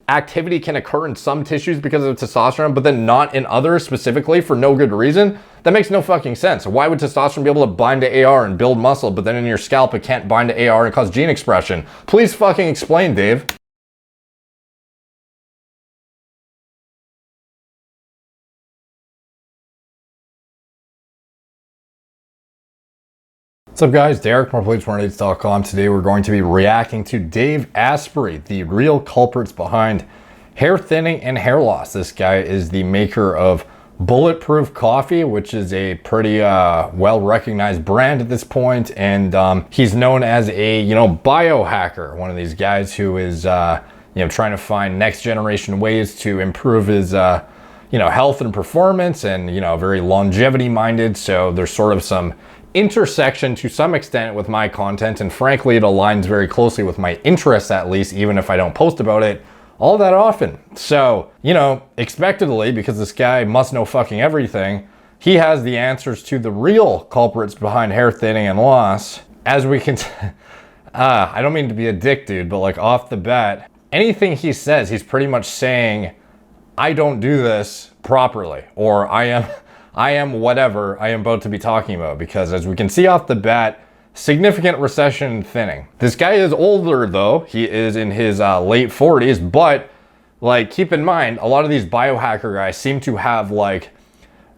activity can occur in some tissues because of testosterone, but then not in others specifically for no good reason, that makes no fucking sense. Why would testosterone be able to bind to AR and build muscle, but then in your scalp it can't bind to AR and cause gene expression? Please fucking explain, Dave. What's up guys, Derek from PlateSmartAids.com. Today we're going to be reacting to Dave Asprey, the real culprits behind hair thinning and hair loss. This guy is the maker of Bulletproof Coffee, which is a pretty well-recognized brand at this point, and he's known as a biohacker, one of these guys who is trying to find next generation ways to improve his health and performance, and very longevity minded. So there's sort of some intersection to some extent with my content, and frankly it aligns very closely with my interests, at least, even if I don't post about it all that often. So expectedly, because this guy must know fucking everything, he has the answers to the real culprits behind hair thinning and loss. As we can I don't mean to be a dick, dude, but like off the bat, anything he says, he's pretty much saying I don't do this properly, or I am whatever I am about to be talking about, because as we can see off the bat, significant recession and thinning. This guy is older though. He is in his late 40s, but like keep in mind, a lot of these biohacker guys seem to have like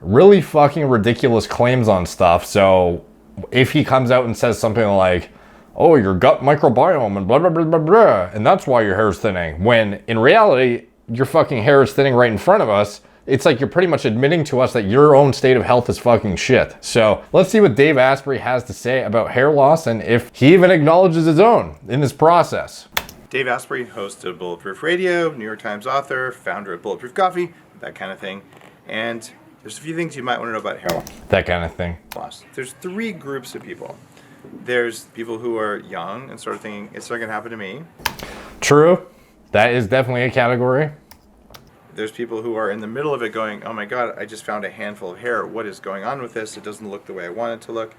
really fucking ridiculous claims on stuff. So if he comes out and says something like, oh, your gut microbiome and blah, blah, blah, blah, blah, and that's why your hair is thinning, when in reality, your fucking hair is thinning right in front of us, it's like you're pretty much admitting to us that your own state of health is fucking shit. So let's see what Dave Asprey has to say about hair loss, and if he even acknowledges his own in this process. Dave Asprey, host of Bulletproof Radio, New York Times author, founder of Bulletproof Coffee, that kind of thing. And there's a few things you might want to know about hair That kind of thing. loss. There's three groups of people. There's people who are young and sort of thinking, it's not going to happen to me. True. That is definitely a category. There's people who are in the middle of it going, oh my God, I just found a handful of hair. What is going on with this? It doesn't look the way I want it to look.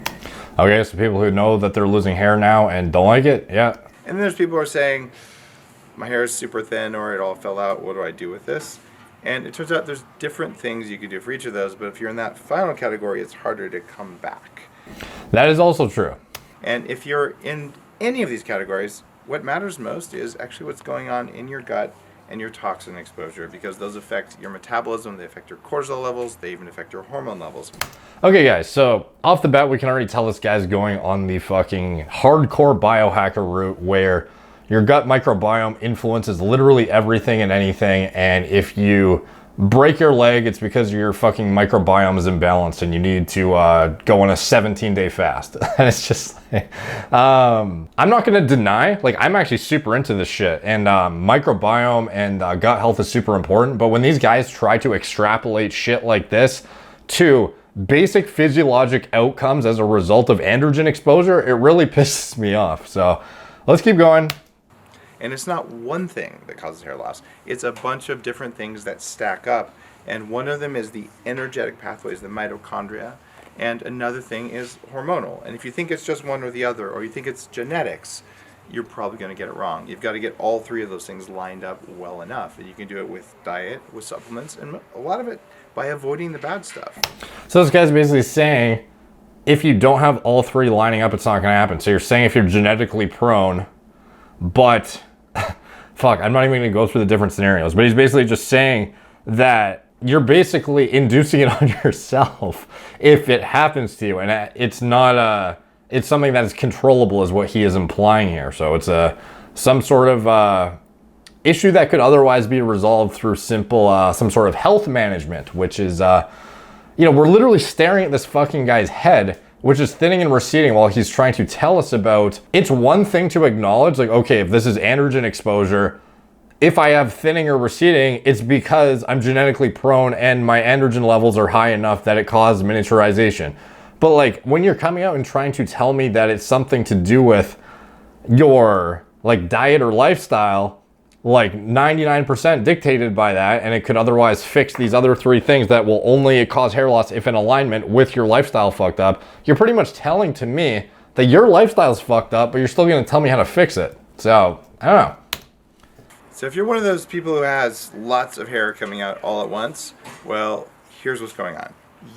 Okay, so people who know that they're losing hair now and don't like it, yeah. And then there's people who are saying, my hair is super thin or it all fell out. What do I do with this? And it turns out there's different things you could do for each of those. But if you're in that final category, it's harder to come back. That is also true. And if you're in any of these categories, what matters most is actually what's going on in your gut and your toxin exposure, because those affect your metabolism, they affect your cortisol levels, they even affect your hormone levels. Okay guys, so off the bat we can already tell this guy's going on the fucking hardcore biohacker route, where your gut microbiome influences literally everything and anything, and if you break your leg, it's because your fucking microbiome is imbalanced and you need to go on a 17-day fast. And it's just like, I'm not gonna deny, like I'm actually super into this shit, and microbiome and gut health is super important, but when these guys try to extrapolate shit like this to basic physiologic outcomes as a result of androgen exposure, it really pisses me off. So let's keep going. And it's not one thing that causes hair loss. It's a bunch of different things that stack up. And one of them is the energetic pathways, the mitochondria. And another thing is hormonal. And if you think it's just one or the other, or you think it's genetics, you're probably going to get it wrong. You've got to get all three of those things lined up well enough. And you can do it with diet, with supplements, and a lot of it by avoiding the bad stuff. So this guy's basically saying, if you don't have all three lining up, it's not going to happen. So you're saying if you're genetically prone, but fuck, I'm not even going to go through the different scenarios, but he's basically just saying that you're basically inducing it on yourself if it happens to you, and it's not it's something that is controllable is what he is implying here. So it's some sort of issue that could otherwise be resolved through simple some sort of health management, which is we're literally staring at this fucking guy's head, which is thinning and receding, while he's trying to tell us about, it's one thing to acknowledge, like, okay, if this is androgen exposure, if I have thinning or receding, it's because I'm genetically prone and my androgen levels are high enough that it causes miniaturization. But like, when you're coming out and trying to tell me that it's something to do with your like diet or lifestyle, like 99% dictated by that, and it could otherwise fix these other three things that will only cause hair loss if in alignment with your lifestyle fucked up, you're pretty much telling to me that your lifestyle's fucked up, but you're still gonna tell me how to fix it. So, I don't know. So if you're one of those people who has lots of hair coming out all at once, well, here's what's going on.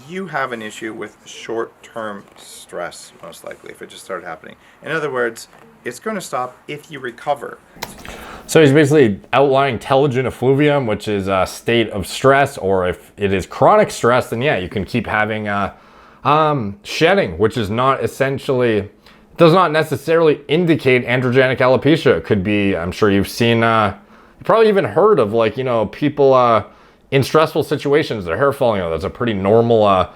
You have an issue with short-term stress, most likely, if it just started happening. In other words, it's going to stop if you recover. So he's basically outlining telogen effluvium, which is a state of stress, or if it is chronic stress, then yeah, you can keep having shedding, which is not essentially, does not necessarily indicate androgenic alopecia. It could be, I'm sure you've seen, you've probably even heard of, like, you know, people in stressful situations, their hair falling out. That's a pretty normal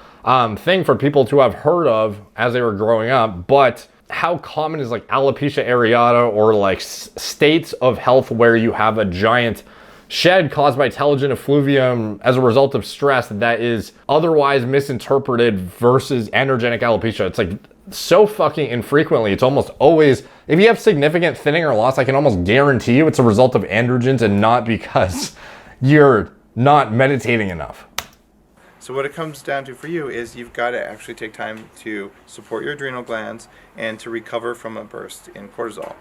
thing for people to have heard of as they were growing up. But how common is like alopecia areata, or like states of health where you have a giant shed caused by telogen effluvium as a result of stress that is otherwise misinterpreted versus androgenic alopecia? It's like so fucking infrequently. It's almost always, if you have significant thinning or loss, I can almost guarantee you it's a result of androgens and not because you're not meditating enough. So what it comes down to for you is you've got to actually take time to support your adrenal glands and to recover from a burst in cortisol.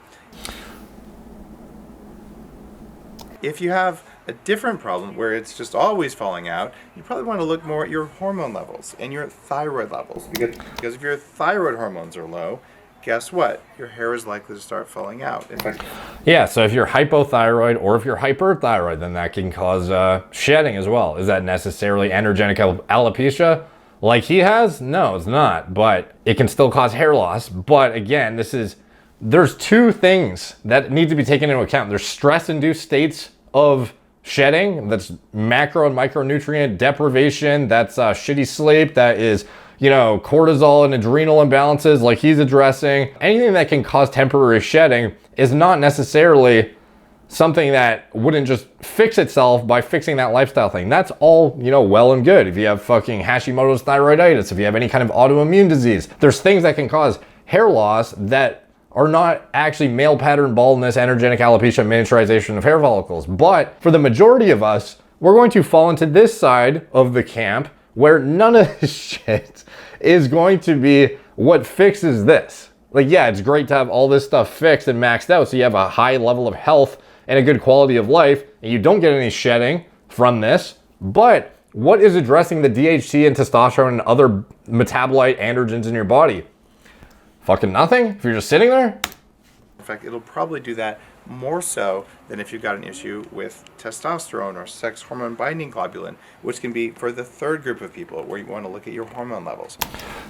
If you have a different problem where it's just always falling out, you probably want to look more at your hormone levels and your thyroid levels. Because if your thyroid hormones are low, guess what? Your hair is likely to start falling out. In fact, yeah, so if you're hypothyroid or if you're hyperthyroid, then that can cause shedding as well. Is that necessarily androgenic alopecia like he has? No, it's not, but it can still cause hair loss. But again, there's two things that need to be taken into account. There's stress-induced states of shedding, that's macro and micronutrient deprivation, that's shitty sleep, that is, you know, cortisol and adrenal imbalances like he's addressing. Anything that can cause temporary shedding is not necessarily something that wouldn't just fix itself by fixing that lifestyle thing. That's all, you know, well and good. If you have fucking Hashimoto's thyroiditis, if you have any kind of autoimmune disease, there's things that can cause hair loss that are not actually male pattern baldness, androgenic alopecia, miniaturization of hair follicles. But for the majority of us, we're going to fall into this side of the camp where none of this shit is going to be what fixes this. Like, yeah, it's great to have all this stuff fixed and maxed out so you have a high level of health and a good quality of life and you don't get any shedding from this. But what is addressing the DHT and testosterone and other metabolite androgens in your body? Fucking nothing? If you're just sitting there? in fact, it'll probably do that more so than if you've got an issue with testosterone or sex hormone binding globulin, which can be for the third group of people where you want to look at your hormone levels.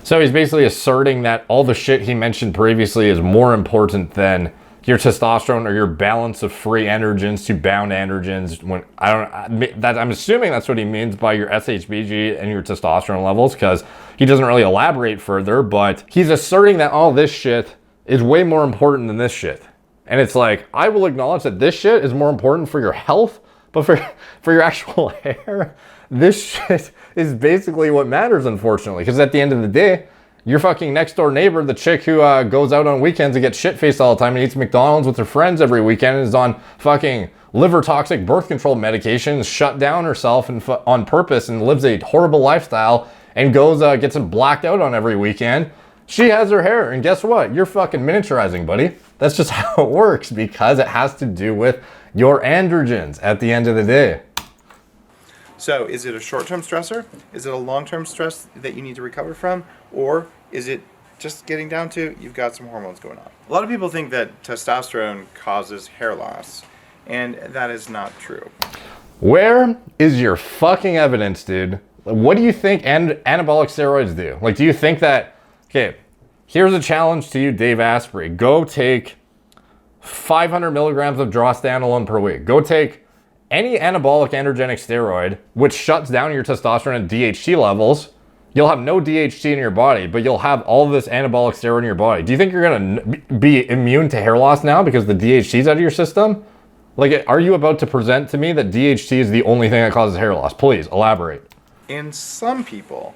So he's basically asserting that all the shit he mentioned previously is more important than your testosterone or your balance of free androgens to bound androgens. When I'm assuming that's what he means by your SHBG and your testosterone levels, because he doesn't really elaborate further, but he's asserting that all this shit is way more important than this shit. And it's like, I will acknowledge that this shit is more important for your health, but for your actual hair, this shit is basically what matters, unfortunately. Because at the end of the day, your fucking next door neighbor, the chick who goes out on weekends and gets shit-faced all the time and eats McDonald's with her friends every weekend and is on fucking liver toxic birth control medication, shut down herself and on purpose and lives a horrible lifestyle and goes gets them blacked out on every weekend. She has her hair, and guess what? You're fucking miniaturizing, buddy. That's just how it works, because it has to do with your androgens at the end of the day. So is it a short-term stressor? Is it a long-term stress that you need to recover from? Or is it just getting down to you've got some hormones going on? A lot of people think that testosterone causes hair loss, and that is not true. Where is your fucking evidence, dude? What do you think anabolic steroids do? Like, do you think that... Okay, here's a challenge to you, Dave Asprey. Go take 500 milligrams of drostanolone per week. Go take any anabolic androgenic steroid, which shuts down your testosterone and DHT levels. You'll have no DHT in your body, but you'll have all of this anabolic steroid in your body. Do you think you're going to be immune to hair loss now because the DHT is out of your system? Like, are you about to present to me that DHT is the only thing that causes hair loss? Please, elaborate. In some people,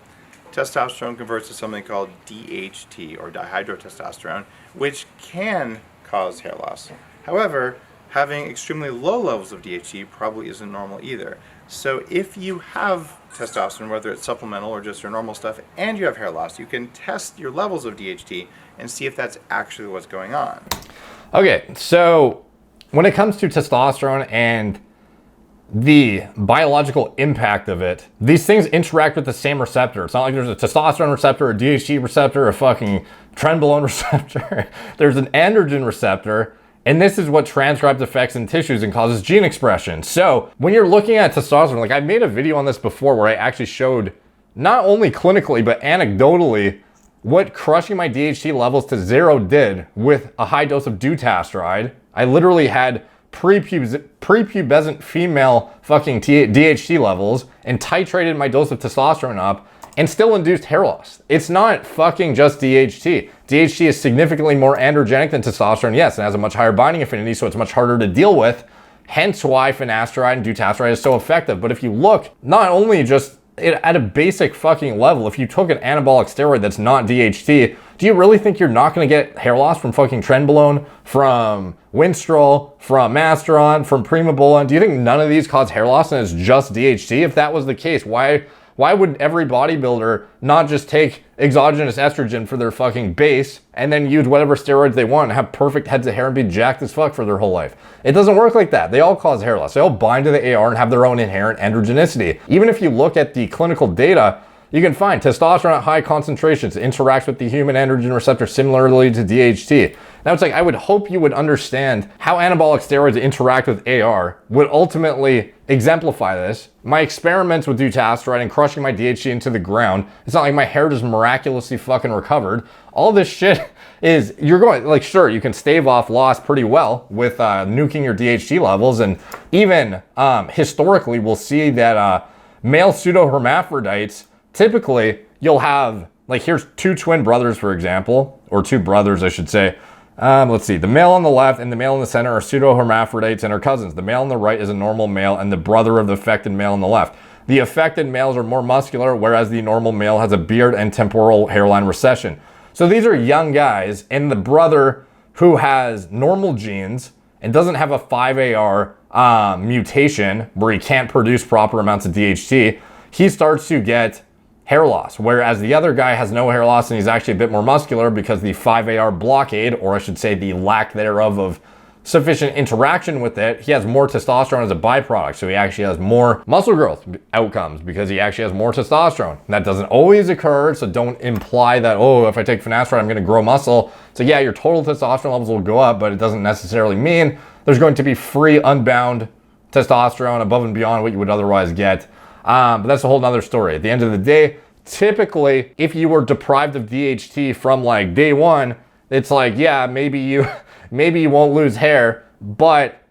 testosterone converts to something called DHT, or dihydrotestosterone, which can cause hair loss. However, having extremely low levels of DHT probably isn't normal either. So if you have testosterone, whether it's supplemental or just your normal stuff, and you have hair loss, you can test your levels of DHT and see if that's actually what's going on. Okay, so when it comes to testosterone and the biological impact of it, these things interact with the same receptor. It's not like there's a testosterone receptor, a DHT receptor, a fucking trenbolone receptor. There's an androgen receptor, and this is what transcribes effects in tissues and causes gene expression. So when you're looking at testosterone, like I made a video on this before where I actually showed not only clinically, but anecdotally, what crushing my DHT levels to 0 did with a high dose of dutasteride. I literally had prepubescent female fucking DHT levels and titrated my dose of testosterone up and still induced hair loss. It's not fucking just DHT. DHT is significantly more androgenic than testosterone. Yes, it has a much higher binding affinity, so it's much harder to deal with. Hence why finasteride and dutasteride is so effective. But if you look, not only just at a basic fucking level, if you took an anabolic steroid that's not DHT, do you really think you're not going to get hair loss from fucking trenbolone, from Winstrol, from Masteron, from Primobolan? Do you think none of these cause hair loss and it's just DHT? If that was the case, why would every bodybuilder not just take exogenous estrogen for their fucking base and then use whatever steroids they want and have perfect heads of hair and be jacked as fuck for their whole life? It doesn't work like that. They all cause hair loss. They all bind to the AR and have their own inherent androgenicity. Even if you look at the clinical data, you can find testosterone at high concentrations interacts with the human androgen receptor similarly to DHT. Now it's like, I would hope you would understand how anabolic steroids interact with AR would ultimately exemplify this. My experiments with dutasteride and crushing my DHT into the ground, it's not like my hair just miraculously fucking recovered. All this shit is, you're going, like, sure, you can stave off loss pretty well with nuking your DHT levels. And even historically, we'll see that male pseudohermaphrodites, typically you'll have, like, here's two twin brothers, for example, or two brothers, I should say. Let's see, the male on the left and the male in the center are pseudohermaphrodites and are cousins. The male on the right is a normal male and the brother of the affected male on the left. The affected males are more muscular, whereas the normal male has a beard and temporal hairline recession. So these are young guys, and the brother who has normal genes and doesn't have a 5AR mutation where he can't produce proper amounts of DHT, he starts to get hair loss, whereas the other guy has no hair loss and he's actually a bit more muscular because the 5AR blockade, or I should say the lack thereof of sufficient interaction with it, he has more testosterone as a byproduct, so he actually has more muscle growth outcomes because he actually has more testosterone. And that doesn't always occur, so don't imply that, oh, if I take finasteride, I'm going to grow muscle. So yeah, your total testosterone levels will go up, but it doesn't necessarily mean there's going to be free, unbound testosterone above and beyond what you would otherwise get. But that's a whole nother story. At the end of the day, typically, if you were deprived of DHT from like day one, it's like, yeah, maybe you won't lose hair, but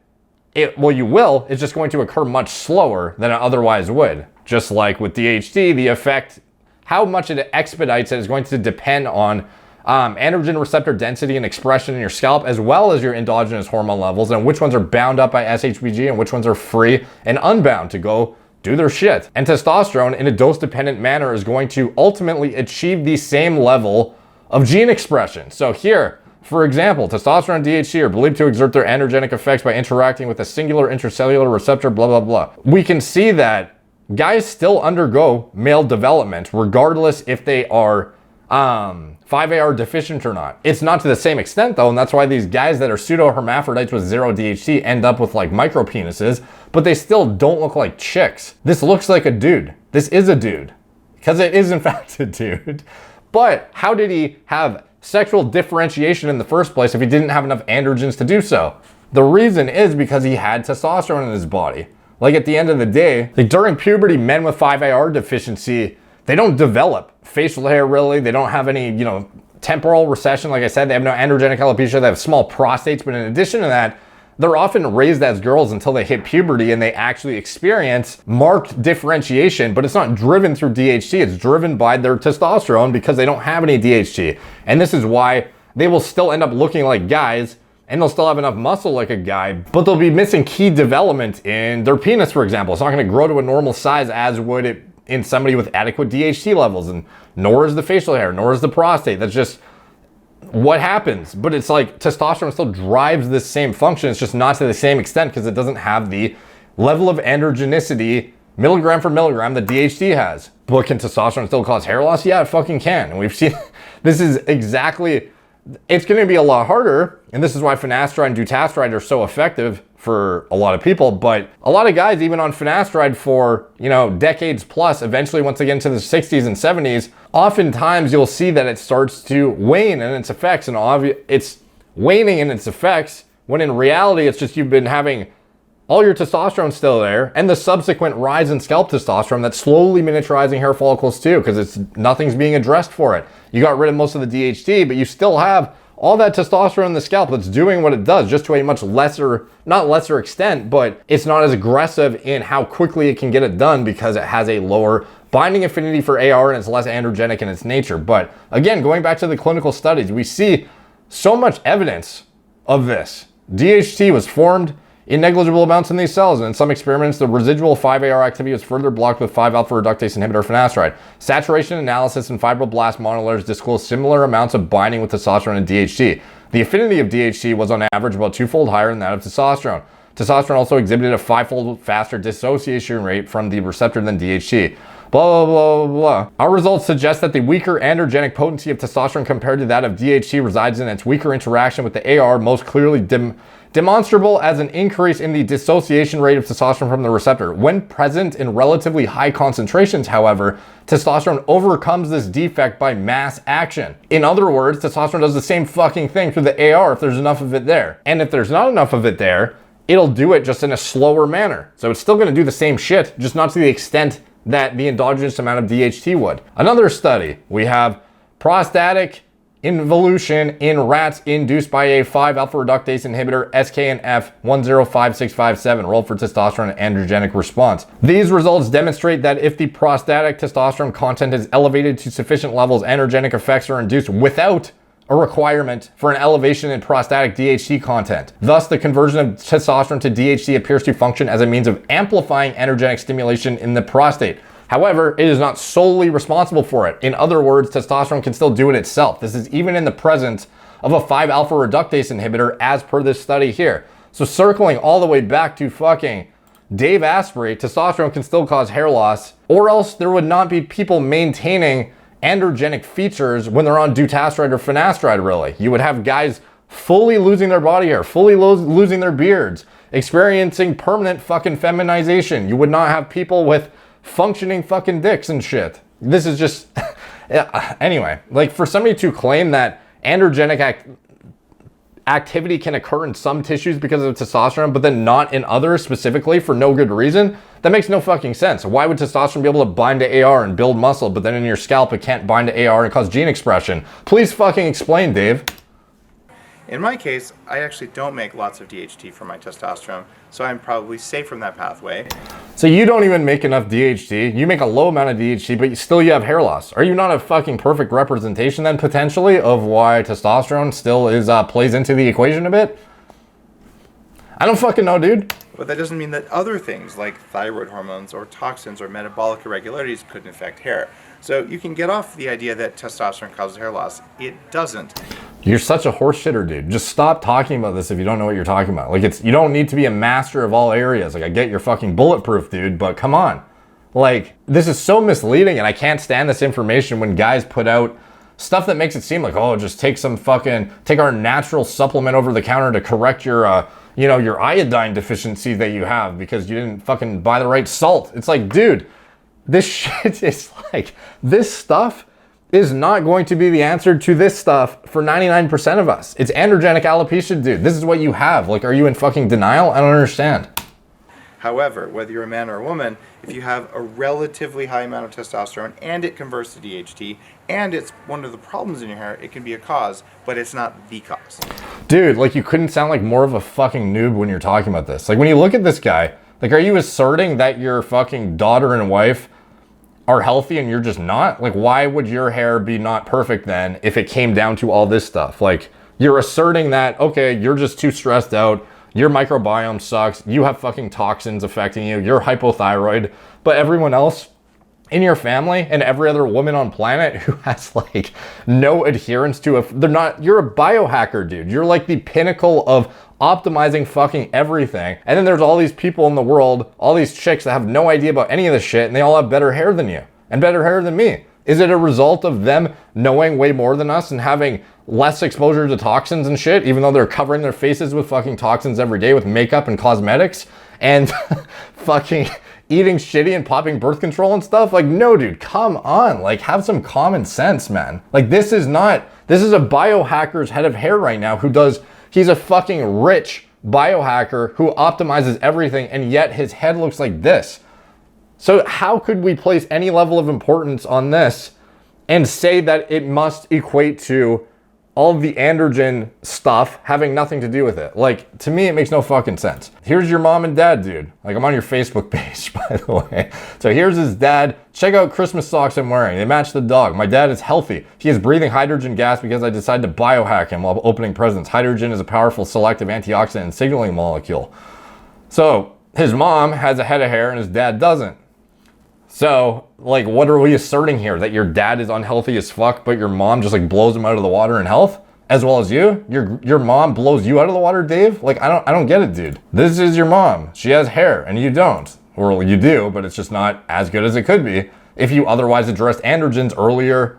you will. It's just going to occur much slower than it otherwise would. Just like with DHT, the effect, how much it expedites it is going to depend on androgen receptor density and expression in your scalp, as well as your endogenous hormone levels, and which ones are bound up by SHBG and which ones are free and unbound to go do their shit. And testosterone in a dose-dependent manner is going to ultimately achieve the same level of gene expression. So here, for example, testosterone and DHT are believed to exert their androgenic effects by interacting with a singular intracellular receptor, blah, blah, blah. We can see that guys still undergo male development regardless if they are 5AR deficient or not. It's not to the same extent though, and that's why these guys that are pseudo-hermaphrodites with 0 DHT end up with like micro penises, but they still don't look like chicks. This looks like a dude. This is a dude, because it is in fact a dude. But how did he have sexual differentiation in the first place if he didn't have enough androgens to do so? The reason is because he had testosterone in his body. Like at the end of the day, like during puberty, men with 5AR deficiency, they don't develop facial hair really. They don't have any, temporal recession. Like I said, they have no androgenic alopecia. They have small prostates. But in addition to that, they're often raised as girls until they hit puberty and they actually experience marked differentiation, but it's not driven through DHT. It's driven by their testosterone because they don't have any DHT. And this is why they will still end up looking like guys and they'll still have enough muscle like a guy, but they'll be missing key development in their penis, for example. It's not going to grow to a normal size as would it in somebody with adequate DHT levels, and nor is the facial hair, nor is the prostate. That's just what happens. But it's like testosterone still drives this same function. It's just not to the same extent because it doesn't have the level of androgenicity milligram for milligram that DHT has. But can testosterone still cause hair loss? Yeah, it fucking can. And we've seen this is exactly it's going to be a lot harder. And this is why finasteride and dutasteride are so effective for a lot of people. But a lot of guys, even on finasteride for, decades plus, eventually once they get into the 60s and 70s, oftentimes you'll see that it starts to wane in its effects. And it's waning in its effects when in reality, it's just you've been having all your testosterone still there, and the subsequent rise in scalp testosterone that's slowly miniaturizing hair follicles too, because nothing's being addressed for it. You got rid of most of the DHT, but you still have all that testosterone in the scalp that's doing what it does, just to a much lesser, not lesser extent, but it's not as aggressive in how quickly it can get it done because it has a lower binding affinity for AR and it's less androgenic in its nature. But again, going back to the clinical studies, we see so much evidence of this. DHT was formed in negligible amounts in these cells, and in some experiments, the residual 5-AR activity was further blocked with 5-alpha reductase inhibitor finasteride. Saturation analysis in fibroblast monolayers disclosed similar amounts of binding with testosterone and DHT. The affinity of DHT was on average about 2-fold higher than that of testosterone. Testosterone also exhibited a 5-fold faster dissociation rate from the receptor than DHT. Blah, blah, blah, blah. Our results suggest that the weaker androgenic potency of testosterone compared to that of DHT resides in its weaker interaction with the AR, most clearly demonstrable as an increase in the dissociation rate of testosterone from the receptor. When present in relatively high concentrations, however, testosterone overcomes this defect by mass action. In other words, testosterone does the same fucking thing through the AR if there's enough of it there. And if there's not enough of it there, it'll do it just in a slower manner. So it's still gonna do the same shit, just not to the extent that the endogenous amount of DHT would. Another study, we have prostatic involution in rats induced by a 5-alpha reductase inhibitor SKNF 105657, role for testosterone and androgenic response. These results demonstrate that if the prostatic testosterone content is elevated to sufficient levels, androgenic effects are induced without a requirement for an elevation in prostatic DHT content. Thus, the conversion of testosterone to DHT appears to function as a means of amplifying androgenic stimulation in the prostate. However, it is not solely responsible for it. In other words, testosterone can still do it itself. This is even in the presence of a 5-alpha reductase inhibitor as per this study here. So circling all the way back to fucking Dave Asprey, testosterone can still cause hair loss, or else there would not be people maintaining androgenic features when they're on dutasteride or finasteride, really. You would have guys fully losing their body hair, fully losing their beards, experiencing permanent fucking feminization. You would not have people with functioning fucking dicks and shit. This is just... Anyway, like for somebody to claim that androgenic activity can occur in some tissues because of testosterone, but then not in others specifically for no good reason, that makes no fucking sense. Why would testosterone be able to bind to AR and build muscle, but then in your scalp it can't bind to AR and cause gene expression? Please fucking explain, Dave. In my case, I actually don't make lots of DHT for my testosterone, so I'm probably safe from that pathway. So you don't even make enough DHT, you make a low amount of DHT, but you have hair loss. Are you not a fucking perfect representation then, potentially, of why testosterone still plays into the equation a bit? I don't fucking know, dude. But that doesn't mean that other things like thyroid hormones or toxins or metabolic irregularities couldn't affect hair. So you can get off the idea that testosterone causes hair loss. It doesn't. You're such a horse shitter, dude. Just stop talking about this if you don't know what you're talking about. Like, you don't need to be a master of all areas. Like, I get you're fucking bulletproof, dude, but come on. Like, this is so misleading, and I can't stand this information when guys put out stuff that makes it seem like, oh, just take our natural supplement over the counter to correct your, your iodine deficiency that you have because you didn't fucking buy the right salt. It's like, dude, this shit is like, this stuff is not going to be the answer to this stuff for 99% of us. It's androgenic alopecia, dude. This is what you have. Like, are you in fucking denial? I don't understand. However, whether you're a man or a woman, if you have a relatively high amount of testosterone and it converts to DHT and it's one of the problems in your hair, it can be a cause, but it's not the cause. Dude, like, you couldn't sound like more of a fucking noob when you're talking about this. Like, when you look at this guy, like, are you asserting that your fucking daughter and wife are healthy and you're just not? Like, why would your hair be not perfect then if it came down to all this stuff? Like, you're asserting that, okay, you're just too stressed out, your microbiome sucks, you have fucking toxins affecting you, you're hypothyroid, but everyone else in your family and every other woman on planet who has like no adherence to you're a biohacker, dude. You're like the pinnacle of optimizing fucking everything. And then there's all these people in the world, all these chicks that have no idea about any of this shit, and they all have better hair than you and better hair than me. Is it a result of them knowing way more than us and having less exposure to toxins and shit, even though they're covering their faces with fucking toxins every day with makeup and cosmetics and fucking eating shitty and popping birth control and stuff? Like, no, dude, come on. Like, have some common sense, man. Like, this is a biohacker's head of hair right now he's a fucking rich biohacker who optimizes everything, and yet his head looks like this. So how could we place any level of importance on this and say that it must equate to all of the androgen stuff having nothing to do with it? Like, to me, it makes no fucking sense. Here's your mom and dad, dude. Like, I'm on your Facebook page, by the way. So here's his dad. Check out Christmas socks I'm wearing. They match the dog. My dad is healthy. He is breathing hydrogen gas because I decided to biohack him while opening presents. Hydrogen is a powerful selective antioxidant and signaling molecule. So his mom has a head of hair and his dad doesn't. So, like, what are we asserting here? That your dad is unhealthy as fuck, but your mom just, like, blows him out of the water in health? As well as you? Your mom blows you out of the water, Dave? Like, I don't get it, dude. This is your mom. She has hair, and you don't. Or you do, but it's just not as good as it could be if you otherwise addressed androgens earlier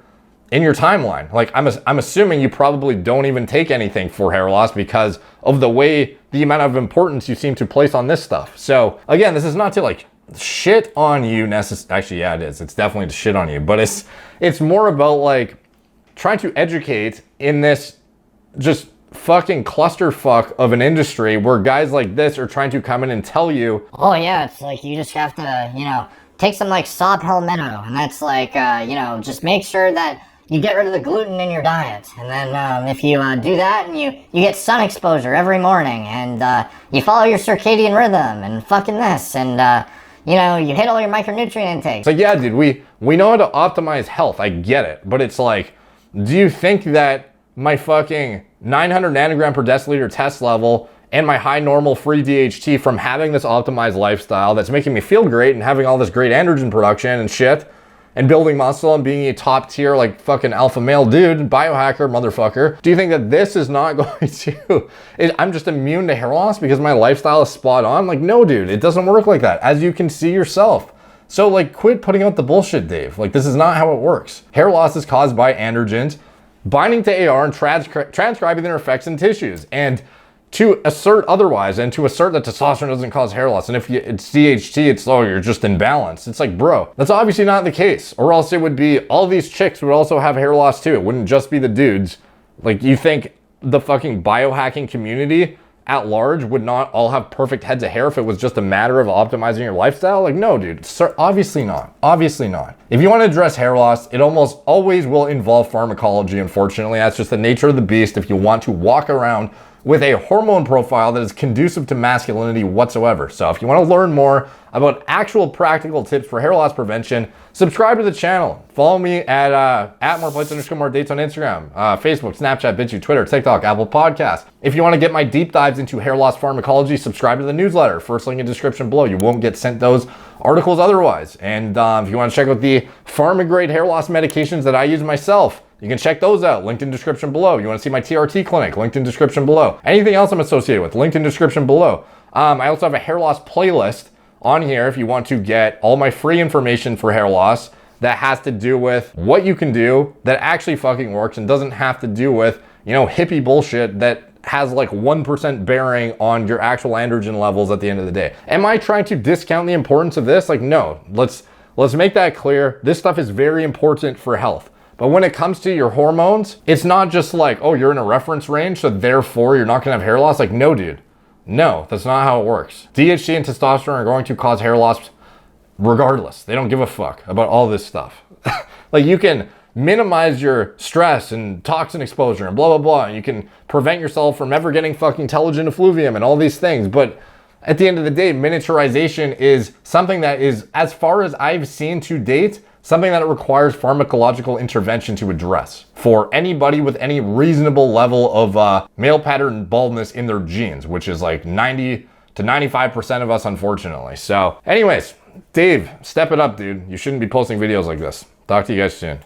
in your timeline. Like, I'm assuming you probably don't even take anything for hair loss because of the amount of importance you seem to place on this stuff. So, again, this is not to, like, shit on you actually, yeah, it is. It's definitely to shit on you, but it's more about, like, trying to educate in this just fucking clusterfuck of an industry where guys like this are trying to come in and tell you, oh yeah, it's like you just have to, take some like saw palmetto, and that's like, just make sure that you get rid of the gluten in your diet, and then if you do that and you get sun exposure every morning, and you follow your circadian rhythm and fucking this, and you hit all your micronutrient intakes. So yeah, dude, we know how to optimize health. I get it. But it's like, do you think that my fucking 900 nanogram per deciliter test level and my high normal free DHT from having this optimized lifestyle that's making me feel great and having all this great androgen production and shit and building muscle and being a top tier, like, fucking alpha male dude, biohacker, motherfucker, do you think that this is not going to, I'm just immune to hair loss because my lifestyle is spot on? Like, no, dude, it doesn't work like that, as you can see yourself. So, like, quit putting out the bullshit, Dave. Like, this is not how it works. Hair loss is caused by androgens binding to AR and transcribing their effects in tissues. And to assert otherwise, and to assert that testosterone doesn't cause hair loss, and if it's DHT, it's you're just imbalanced. It's like, bro, that's obviously not the case. Or else it would be all these chicks would also have hair loss too. It wouldn't just be the dudes. Like, you think the fucking biohacking community at large would not all have perfect heads of hair if it was just a matter of optimizing your lifestyle? Like, no, dude, obviously not. Obviously not. If you want to address hair loss, it almost always will involve pharmacology, unfortunately. That's just the nature of the beast if you want to walk around with a hormone profile that is conducive to masculinity whatsoever. So if you want to learn more about actual practical tips for hair loss prevention, subscribe to the channel. Follow me at @moreplates_more_dates on Instagram, Facebook, Snapchat, BitChute, Twitter, TikTok, Apple Podcasts. If you want to get my deep dives into hair loss pharmacology, subscribe to the newsletter. First link in the description below. You won't get sent those articles otherwise. And if you want to check out the pharma-grade hair loss medications that I use myself, you can check those out, linked in description below. You want to see my TRT clinic, linked in description below. Anything else I'm associated with, linked in description below. I also have a hair loss playlist on here if you want to get all my free information for hair loss that has to do with what you can do that actually fucking works and doesn't have to do with, hippie bullshit that has like 1% bearing on your actual androgen levels at the end of the day. Am I trying to discount the importance of this? Like, no, let's make that clear. This stuff is very important for health. But when it comes to your hormones, it's not just like, oh, you're in a reference range, so therefore you're not gonna have hair loss. Like, no, dude. No, that's not how it works. DHT and testosterone are going to cause hair loss regardless. They don't give a fuck about all this stuff. Like, you can minimize your stress and toxin exposure and blah, blah, blah. And you can prevent yourself from ever getting fucking telogen effluvium and all these things. But at the end of the day, miniaturization is something that is, as far as I've seen to date, something that it requires pharmacological intervention to address for anybody with any reasonable level of male pattern baldness in their genes, which is like 90 to 95% of us, unfortunately. So anyways, Dave, step it up, dude. You shouldn't be posting videos like this. Talk to you guys soon.